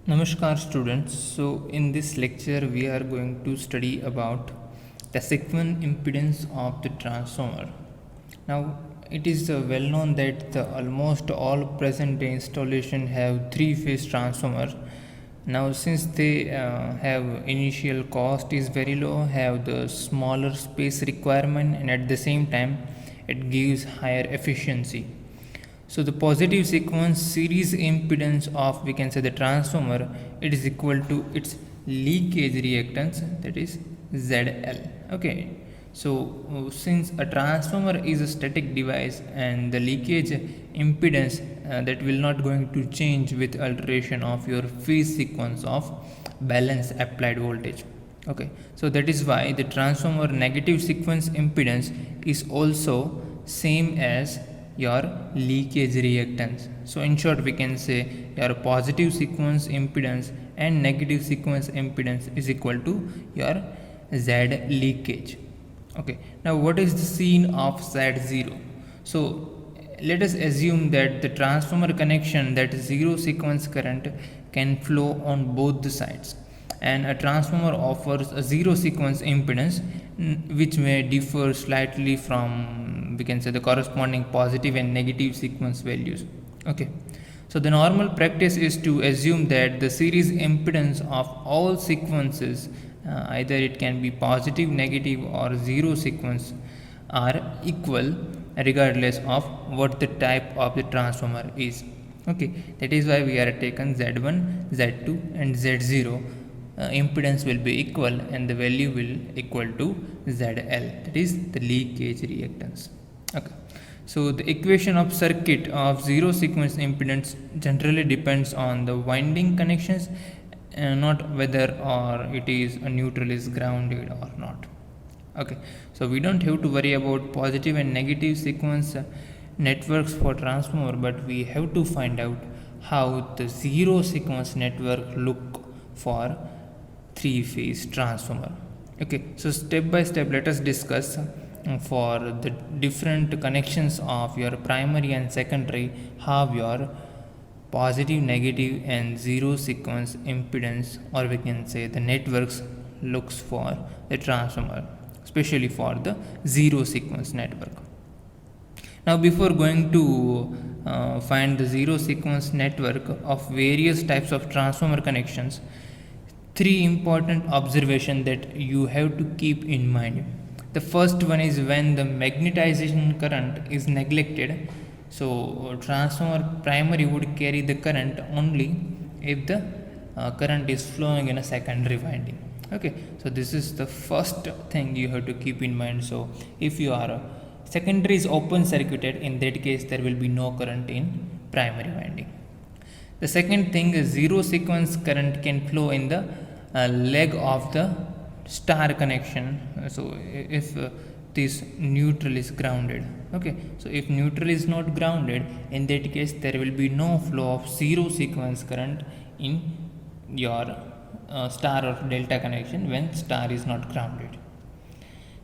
Namaskar students. So in this lecture we are going to study about the sequence impedance of the transformer. Now it is well known that almost all present day installation have three phase transformer. Now since they have initial cost is very low, have the smaller space requirement, and at the same time it gives higher efficiency. So the positive sequence series impedance of, we can say, the transformer, it is equal to its leakage reactance, that is ZL. Okay. So since a transformer is a static device and the leakage impedance that will not going to change with alteration of your phase sequence of balance applied voltage. Okay. So that is why the transformer negative sequence impedance is also same as your leakage reactance. So in short we can say your positive sequence impedance and negative sequence impedance is equal to your Z leakage. Okay, now what is the scene of Z0? So let us assume that the transformer connection, that zero sequence current can flow on both the sides, and a transformer offers a zero sequence impedance which may differ slightly from, we can say, the corresponding positive and negative sequence values. Okay, so the normal practice is to assume that the series impedance of all sequences, either it can be positive, negative or zero sequence, are equal regardless of what the type of the transformer is. Okay, that is why we are taken Z1, Z2 and Z0. Impedance will be equal and the value will equal to ZL, that is the leakage reactance. Okay, so the equation of circuit of zero sequence impedance generally depends on the winding connections, not whether or it is a neutral is grounded or not. Okay, so we don't have to worry about positive and negative sequence networks for transformer, but we have to find out how the zero sequence network look for three phase transformer. Okay, so step by step let us discuss for the different connections of your primary and secondary how your positive, negative and zero sequence impedance, or we can say the networks, looks for the transformer, especially for the zero sequence network. Now before going to find the zero sequence network of various types of transformer connections, three important observations that you have to keep in mind. The first one is when the magnetization current is neglected. So transformer primary would carry the current only if the current is flowing in a secondary winding. Okay, so this is the first thing you have to keep in mind. So if you are secondary is open circuited, in that case there will be no current in primary winding. The second thing is zero sequence current can flow in the leg of the star connection. So if this neutral is grounded. Okay, so if neutral is not grounded, in that case there will be no flow of zero sequence current in your star or delta connection when star is not grounded.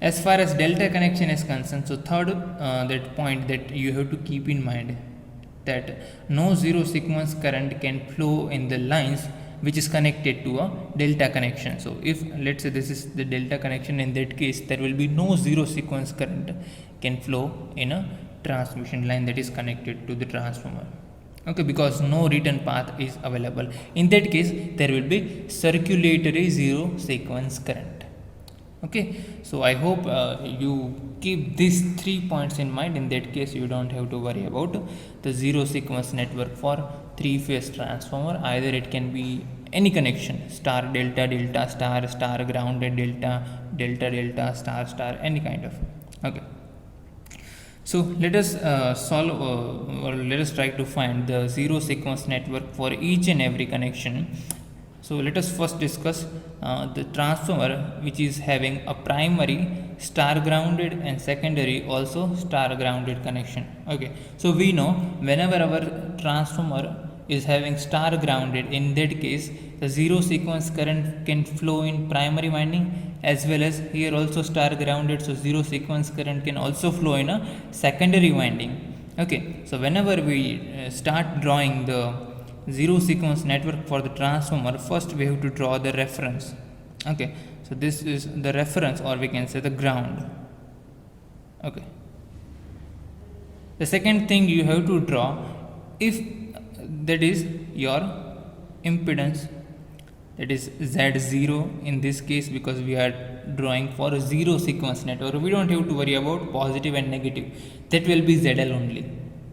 As far as delta connection is concerned, so third that point that you have to keep in mind, that no zero sequence current can flow in the lines which is connected to a delta connection. So if let's say this is the delta connection, in that case there will be no zero sequence current can flow in a transmission line that is connected to the transformer. Okay, because no return path is available. In that case there will be circulatory zero sequence current. Okay, so I hope you keep these 3 points in mind. In that case you don't have to worry about the zero sequence network for three phase transformer. Either it can be any connection, star delta, delta star, star grounded, delta delta, delta star star, any kind of. Okay, so let us solve or let us try to find the zero sequence network for each and every connection. So let us first discuss the transformer which is having a primary star grounded and secondary also star grounded connection. Okay, so we know whenever our transformer is having star grounded, in that case the zero sequence current can flow in primary winding, as well as here also star grounded, so zero sequence current can also flow in a secondary winding. Okay, so whenever we start drawing the zero sequence network for the transformer, first we have to draw the reference. Okay, so this is the reference, or we can say the ground. Okay, the second thing you have to draw, if that is your impedance, that is Z0 in this case, because we are drawing for a zero sequence network, we don't have to worry about positive and negative, that will be ZL only.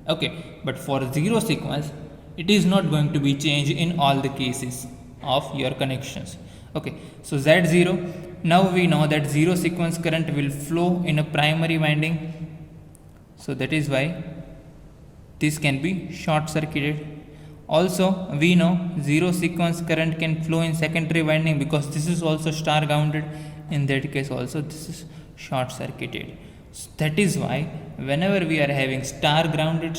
Okay, but for zero sequence it is not going to be changed in all the cases of your connections. Okay, so Z0, now we know that zero sequence current will flow in a primary winding, so that is why this can be short circuited. Also we know zero sequence current can flow in secondary winding, because this is also star grounded, in that case also this is short circuited. So that is why whenever we are having star grounded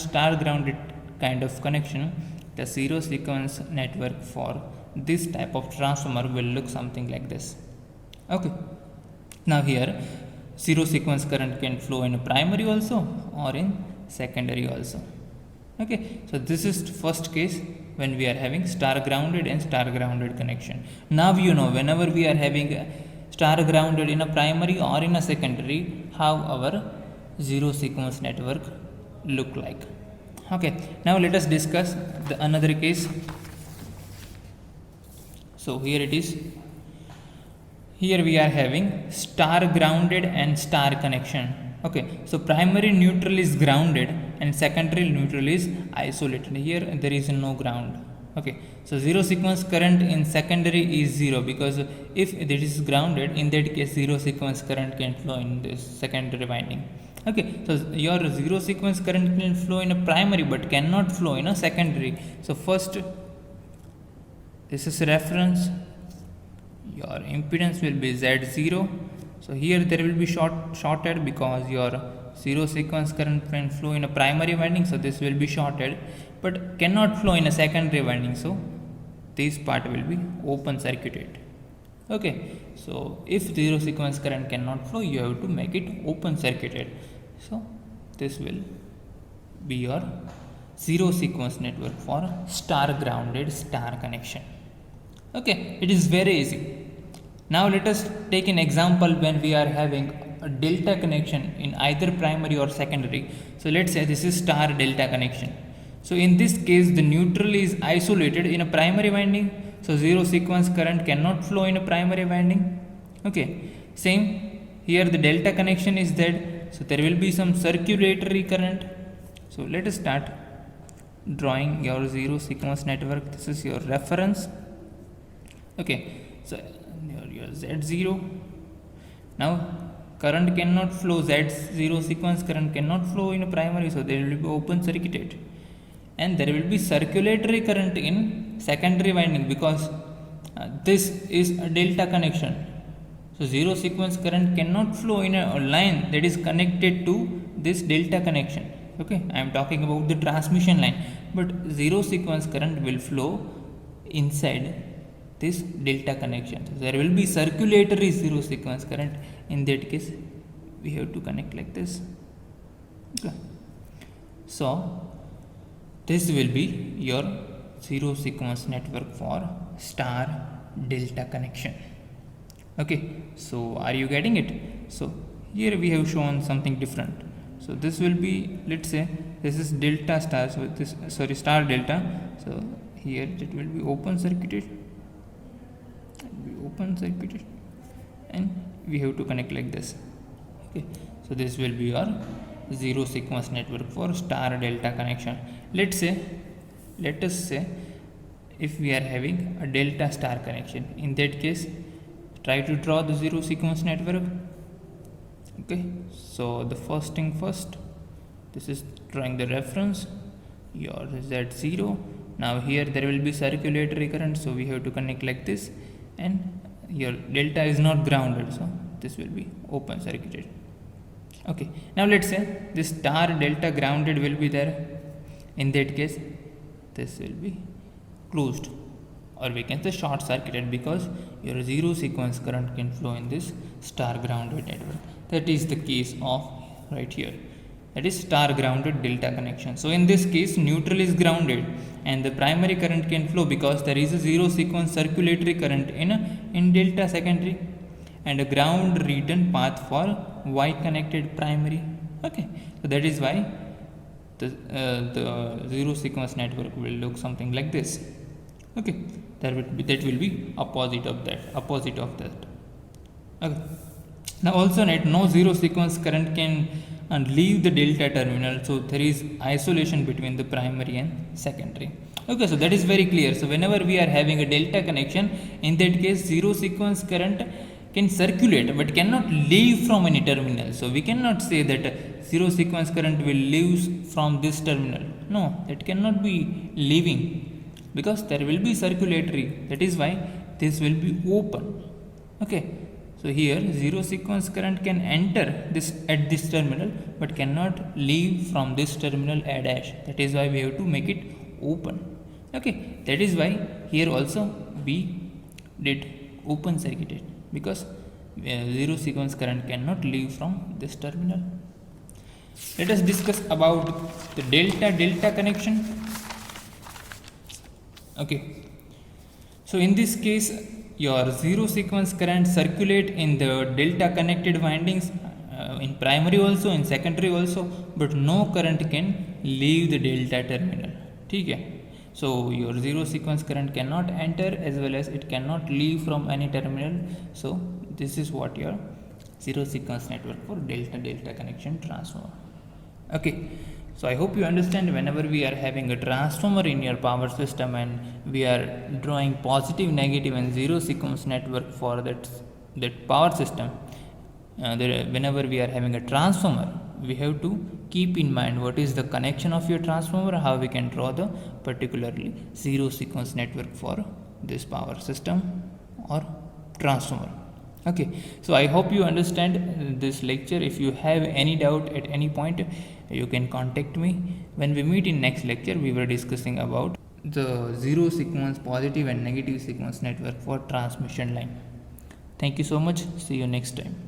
kind of connection, the zero sequence network for this type of transformer will look something like this. Okay, now here zero sequence current can flow in primary also or in secondary also. Okay, so this is first case when we are having star grounded and star grounded connection. Now you know, whenever we are having star grounded in a primary or in a secondary, how our zero sequence network look like. Okay, now let us discuss the another case. So here it is. Here we are having star grounded and star connection. Okay, so primary neutral is grounded and secondary neutral is isolated. Here there is no ground. Okay, so zero sequence current in secondary is zero, because if it is grounded, in that case zero sequence current can flow in this secondary winding. Okay, so your zero sequence current can flow in a primary but cannot flow in a secondary. So first, this is reference, your impedance will be Z0. So here there will be shorted, because your zero sequence current can flow in a primary winding, so this will be shorted, but cannot flow in a secondary winding, so this part will be open circuited. Okay, so if zero sequence current cannot flow, you have to make it open circuited. So this will be your zero sequence network for star grounded star connection. Okay, it is very easy. Now let us take an example when we are having a delta connection in either primary or secondary. So let's say this is star delta connection. So in this case the neutral is isolated in a primary winding, so zero sequence current cannot flow in a primary winding. Okay, same here, the delta connection is dead, so there will be some circulatory current. So let us start drawing your zero sequence network. This is your reference. Okay, so your Z0. Now current cannot flow, Z0 sequence current cannot flow in a primary, so there will be open circuited, and there will be circulatory current in secondary winding, because this is a delta connection. So zero sequence current cannot flow in a line that is connected to this delta connection. Okay, I am talking about the transmission line, but zero sequence current will flow inside this delta connection. So there will be circulatory zero sequence current. In that case we have to connect like this. Okay, so this will be your zero sequence network for star delta connection. Okay, so are you getting it? So here we have shown something different. So this will be, let's say this is delta star, so this, sorry, star delta. So here it will be open circuited, and we have to connect like this. Okay, so this will be your zero sequence network for star delta connection. Let us say if we are having a delta star connection, in that case try to draw the zero sequence network. Okay, so the first thing first, this is drawing the reference, your Z0. Now here there will be circulatory current, so we have to connect like this, and your delta is not grounded, so this will be open circuited. Okay, now let's say this star delta grounded will be there. In that case this will be closed, or we can say short circuited, because your zero sequence current can flow in this star grounded network. That is the case of right here. that is star grounded delta connection. So in this case neutral is grounded and the primary current can flow because there is a zero sequence circulatory current in delta secondary and a ground return path for Y connected primary. Okay, so that is why the zero sequence network will look something like this. Okay, that will be opposite of that. Okay, now also no zero sequence current can leave the delta terminal, so there is isolation between the primary and secondary. Okay, so that is very clear. So whenever we are having a delta connection, in that case zero sequence current can circulate but cannot leave from any terminal. So we cannot say that zero sequence current will leave from this terminal. No, that cannot be leaving because there will be circulatory. That is why this will be open. Okay, so here zero sequence current can enter this at this terminal but cannot leave from this terminal A dash. That is why we have to make it open. Okay, that is why here also we did open circuited because zero sequence current cannot leave from this terminal. Let us discuss about the delta connection. Okay, so in this case your zero sequence current circulate in the delta connected windings in primary also, in secondary also, but no current can leave the delta terminal. Okay, so your zero sequence current cannot enter as well as it cannot leave from any terminal. So this is what your zero sequence network for delta connection transformer. Okay, so I hope you understand. Whenever we are having a transformer in your power system and we are drawing positive, negative and zero sequence network for that power system, whenever we are having a transformer, we have to keep in mind what is the connection of your transformer, how we can draw the particularly zero sequence network for this power system or transformer. Okay, so I hope you understand this lecture. If you have any doubt at any point, you can contact me. When we meet in next lecture, we were discussing about the zero sequence positive and negative sequence network for transmission line. Thank you so much. See you next time.